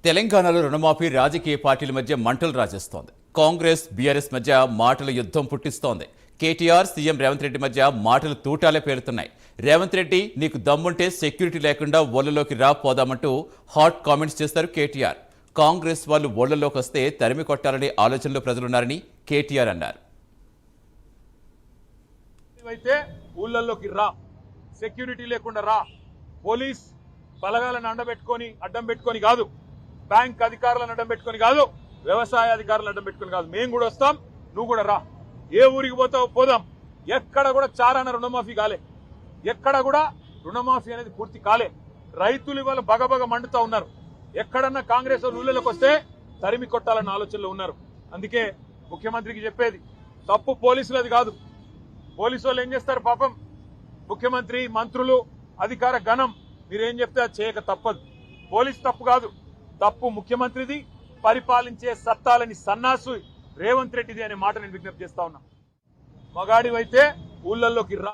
తెలంగాణలో రుణమాఫీ రాజకీయ పార్టీల మధ్య మంటలు రాజేస్తోంది. కాంగ్రెస్ బీఆర్ఎస్ మధ్య మాటల యుద్ధం పుట్టిస్తోంది. కేటీఆర్ సీఎం రేవంత్ రెడ్డి మధ్య మాటలు తూటాలే పేరుతున్నాయి. రేవంత్ రెడ్డి నీకు దమ్ముంటే సెక్యూరిటీ లేకుండా ఒళ్ళలోకి పోదామంటూ హాట్ కామెంట్స్ చేస్తారు కేటీఆర్. కాంగ్రెస్ వాళ్ళు ఒళ్ళలోకి వస్తే తరిమి కొట్టాలనే ఆలోచనలో ప్రజలున్నారని కేటీఆర్ అన్నారు. ఊళ్ళల్లోకి రా, సెక్యూరిటీ లేకుండా రా, పోలీస్ బలగాలను అడ్డం పెట్టుకొని కాదు, బ్యాంక్ అధికారులను అడ్డం పెట్టుకొని కాదు, వ్యవసాయ అధికారులను అడ్డం పెట్టుకొని కాదు, మేము కూడా వస్తాం, నువ్వు కూడా రా. ఏ ఊరికి పోతావు పోదాం. ఎక్కడ కూడా చారాన రుణమాఫీ కాలే, ఎక్కడ కూడా రుణమాఫీ అనేది పూర్తి కాలే. రైతులు ఇవాళ బగబగ మండుతా ఉన్నారు. ఎక్కడన్నా కాంగ్రెస్ ఊళ్ళలోకి వస్తే తరిమి కొట్టాలన్న ఆలోచనలో ఉన్నారు. అందుకే ముఖ్యమంత్రికి చెప్పేది, తప్పు పోలీసులది కాదు. పోలీసు వాళ్ళు ఏం చేస్తారు పాపం, ముఖ్యమంత్రి మంత్రులు అధికార గణం మీరేం చెప్తే అది చేయక తప్పదు. పోలీస్ తప్పు కాదు, తప్పు ముఖ్యమంత్రిది, పరిపాలించే సత్తాలని సన్నాసు రేవంత్ రెడ్డిది అనే మాట నేను విజ్ఞప్తి చేస్తా ఉన్నా. మగాడివైతే ఊళ్ళల్లోకి రా.